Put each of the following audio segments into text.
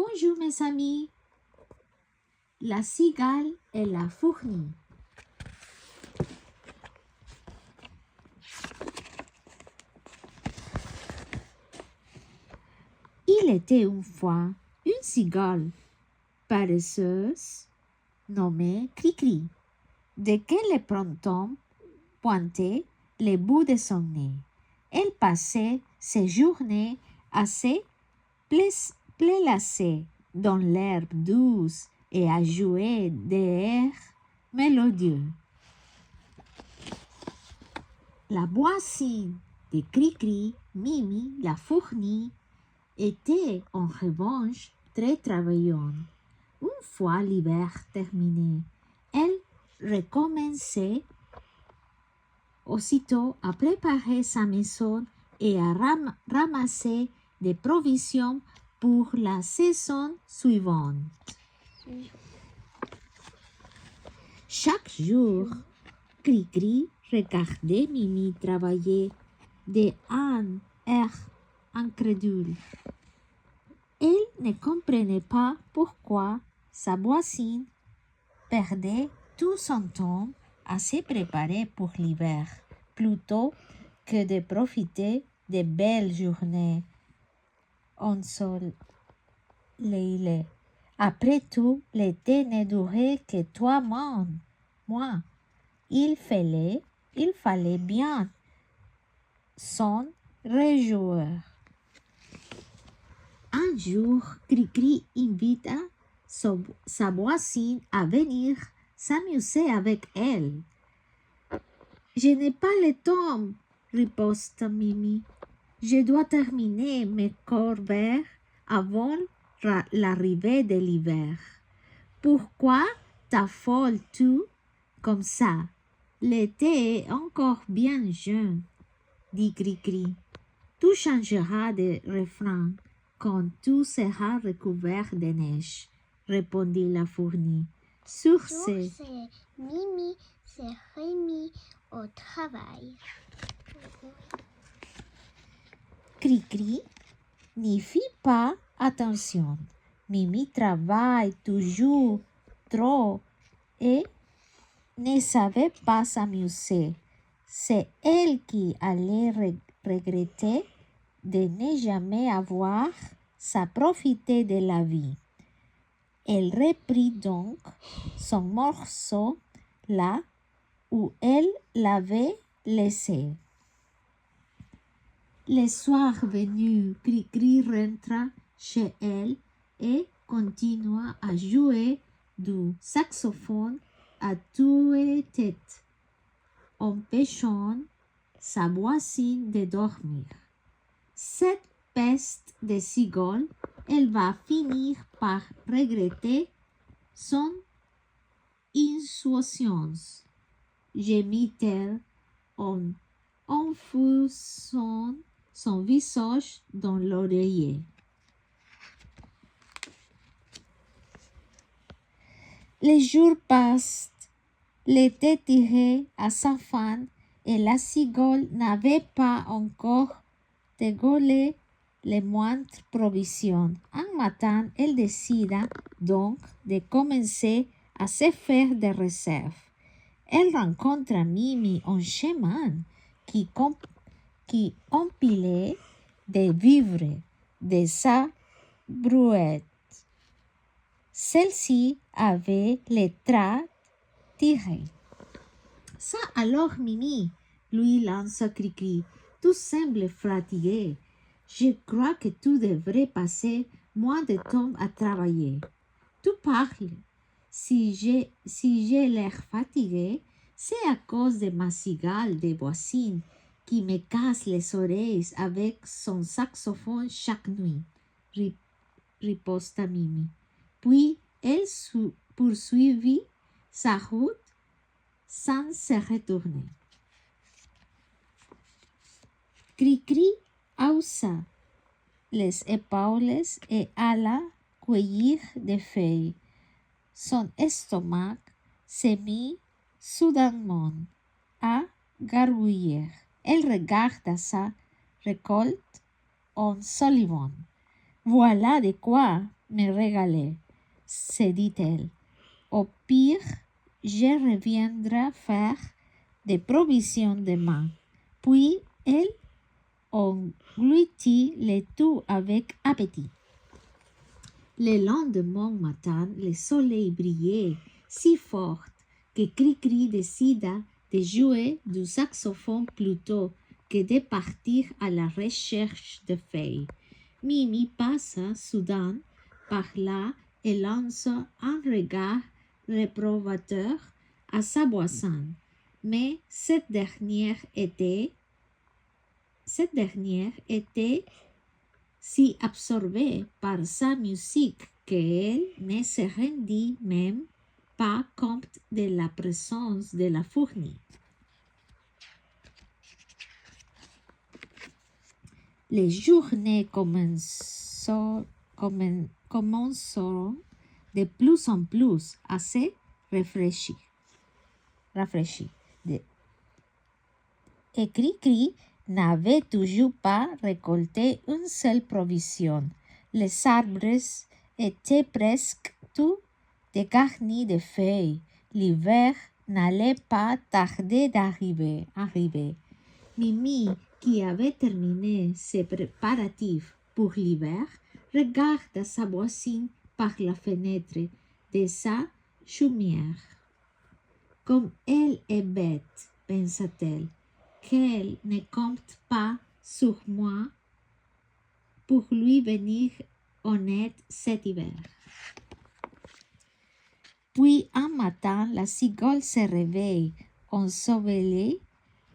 Bonjour mes amis, la cigale et la fourmi. Il était une fois une cigale paresseuse nommée Cri-Cri, dès que le printemps pointait les bouts de son nez. Elle passait ses journées à se prélasser dans l'herbe douce et à jouer des airs mélodieux. La voisine de Cri-Cri, Mimi, la fourmi, était en revanche très travaillante. Une fois l'hiver terminé, elle recommençait aussitôt à préparer sa maison et à ramasser des provisions pour la saison suivante. Chaque jour, Cri-Cri regardait Mimi travailler d'un air incrédule. Elle ne comprenait pas pourquoi sa voisine perdait tout son temps à se préparer pour l'hiver, plutôt que de profiter de belles journées ensoleillées. Après tout, l'été ne durait que 3 mois. Il fallait bien s'en réjouir. Un jour, Cri-Cri invita sa voisine à venir s'amuser avec elle. « Je n'ai pas le temps, riposte Mimi. Je dois terminer mes corvées avant l'arrivée de l'hiver. Pourquoi t'affoles-tu comme ça? L'été est encore bien jeune, dit Cri-Cri. Tu changeras de refrain quand tu seras recouvert de neige, répondit la fourmi. Sur ce, Mimi s'est remis au travail. Cri-Cri n'y fit pas attention. Mimi travaille toujours trop et ne savait pas s'amuser. C'est elle qui allait regretter de ne jamais avoir à profiter de la vie. Elle reprit donc son morceau là où elle l'avait laissé. Le soir venu, Cri-Cri rentra chez elle et continua à jouer du saxophone à tue-tête, empêchant sa voisine de dormir. Cette peste de cigale, elle va finir par regretter son insouciance, gémit-elle en enfonçant son visage dans l'oreiller. Les jours passent, l'été tirait à sa fin et la cigale n'avait pas encore dégolé les moindres provisions. Un matin, elle décida donc de commencer à se faire des réserves. Elle rencontra Mimi en chemin qui empilait des vivres de sa brouette. Celle-ci avait les traits tirés. Ça alors, Mimi, lui lança Cri-Cri, tu sembles fatiguée. Je crois que tu devrais passer moins de temps à travailler. Tu parles. Si j'ai l'air fatiguée, c'est à cause de ma cigale de voisine qui me casse les oreilles avec son saxophone chaque nuit, riposta Mimi. Puis elle poursuivit sa route sans se retourner. Cri-Cri haussa les épaules et alla cueillir des feuilles. Son estomac se mit soudainement à gargouiller. Elle regarda sa récolte en salivant. Voilà de quoi me régaler, se dit-elle. Au pire, je reviendrai faire des provisions demain. Puis elle engloutit le tout avec appétit. Le lendemain matin, le soleil brillait si fort que Cri-Cri décida de jouer du saxophone plutôt que de partir à la recherche de feuilles. Mimi passa soudain par là et lança un regard réprobateur à sa voisine, mais cette dernière était si absorbée par sa musique qu'elle ne se rendit même pas compte de la présence de la fournie. Les journées commenceront de plus en plus à se rafraîchir. Et Cri-Cri n'avait toujours pas récolté une seule provision. Les arbres étaient presque tous dégarnis de feuilles. L'hiver n'allait pas tarder d'arriver. Mimi, qui avait terminé ses préparatifs pour l'hiver, regarda sa voisine par la fenêtre de sa chaumière. Comme elle est bête, pensa-t-elle, qu'elle ne compte pas sur moi pour lui venir en aide cet hiver. Puis un matin, la cigale se réveille ensevelie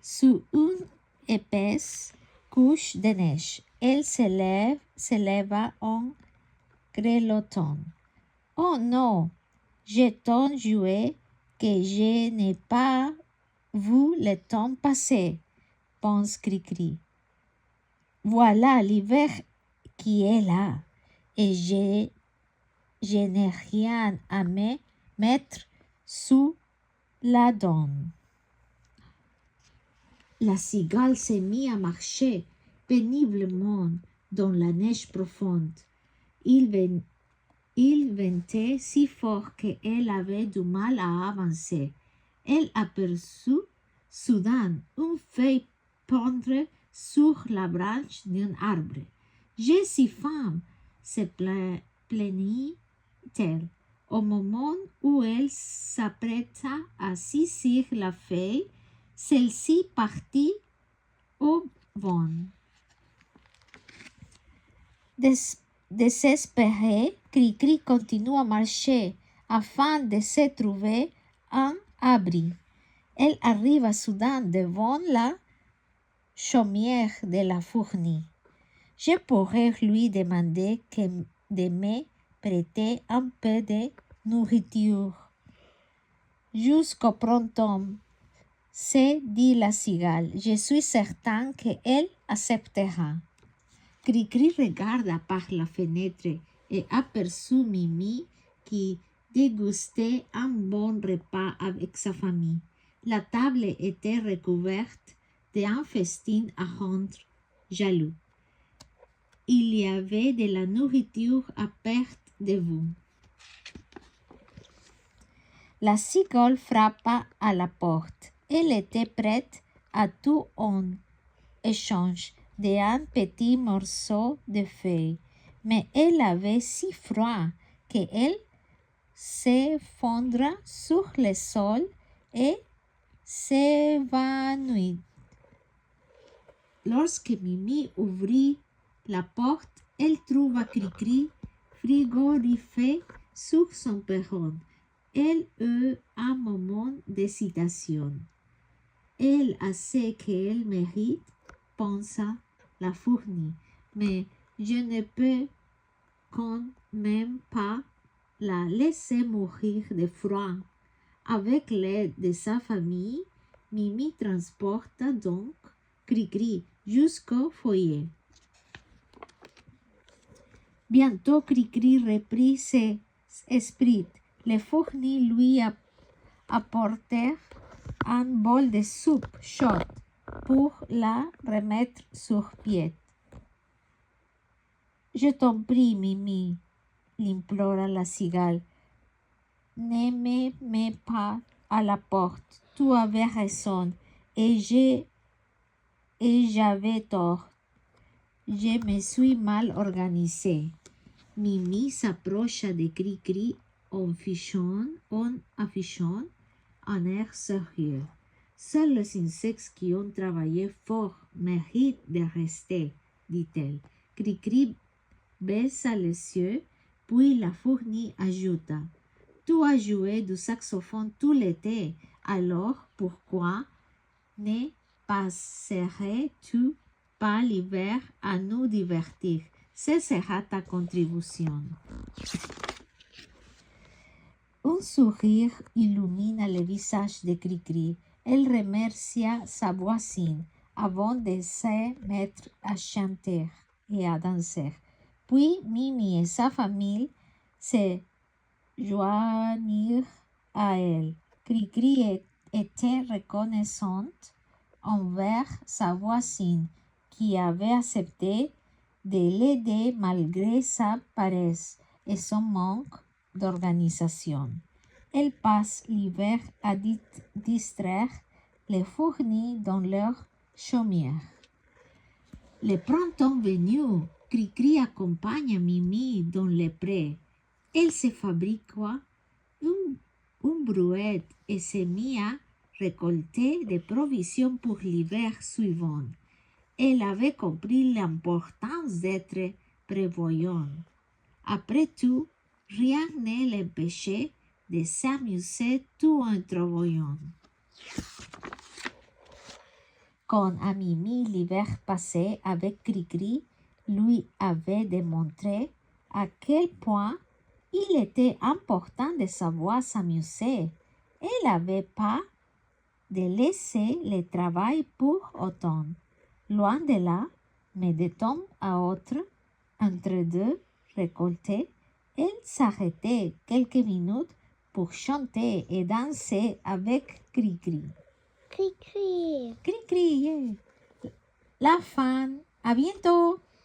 sous une épaisse couche de neige. Elle se leva en grelottant. « Oh non, j'ai tant joué que je n'ai pas vu le temps passer, pense Cri-Cri. Voilà l'hiver qui est là, et je n'ai rien à me mettre sous la dent. » La cigale se mit à marcher péniblement dans la neige profonde. Il ventait si fort qu'elle avait du mal à avancer. Elle aperçut soudain une feuille pendre sur la branche d'un arbre. « J'ai si faim !» se plaignit-elle. Au moment où elle s'apprêta à saisir la feuille, celle-ci partit au vent. Désespérée, Cri-Cri continua à marcher afin de se trouver un abri. Elle arriva soudain devant la chaumière de la fournie. « Je pourrais lui demander de me prêter un peu de nourriture. Jusqu'au printemps, se dit la cigale. Je suis certain qu'elle acceptera. » Cri-Cri regarda par la fenêtre et aperçut Mimi qui dégustait un bon repas avec sa famille. La table était recouverte d'un festin à rendre jaloux. Il y avait de la nourriture à perte de vue. La cigale frappa à la porte. Elle était prête à tout en échange d'un petit morceau de feuille, mais elle avait si froid qu'elle s'effondra sur le sol et s'évanouit. Lorsque Mimi ouvrit la porte, elle trouva Cri-Cri frigorifié sur son perron. Elle eut un moment d'hésitation. Elle a ce qu'elle mérite, pensa la fournie, mais je ne peux quand même pas la laisser mourir de froid. Avec l'aide de sa famille, Mimi transporta donc Cri-Cri jusqu'au foyer. Bientôt Cri-Cri reprit ses esprits. Les fournis lui apportèrent un bol de soupe chaude pour la remettre sur pied. « Je t'en prie, Mimi, l'implora la cigale. Ne me mets pas à la porte. Tu avais raison et j'avais tort. Je me suis mal organisée. Mimi s'approcha de Cri-Cri en affichant un air sérieux. Seuls les insectes qui ont travaillé fort méritent de rester, dit-elle. Cri-Cri baissa les yeux, puis la fournie ajouta. Tu as joué du saxophone tout l'été, alors pourquoi ne passerais-tu pas l'hiver à nous divertir? Ce sera ta contribution. Un sourire illumina le visage de Cri-Cri. Elle remercia sa voisine avant de se mettre à chanter et à danser. Puis Mimi et sa famille se joignirent à elle. Cri-Cri était reconnaissante envers sa voisine qui avait accepté de l'aider malgré sa paresse et son manque d'organisation. Elle passe l'hiver à distraire les fournis dans leur chaumière. Le printemps venu, Cri-Cri accompagne Mimi dans les prés. Elle se fabriqua une brouette et se mit à récolter des provisions pour l'hiver suivant. Elle avait compris l'importance d'être prévoyante. Après tout, rien ne l'empêchait de s'amuser tout en travaillant. Quand à Mimi l'hiver passé avec Cri-Cri lui avait démontré à quel point il était important de savoir s'amuser, elle n'avait pas de laisser le travail pour autant. Loin de là, mais de temps à autre, entre deux récoltés, elle s'arrêtait quelques minutes pour chanter et danser avec Cri-Cri. Cri-cri. Cri-Cri, yeah. La fin. À bientôt.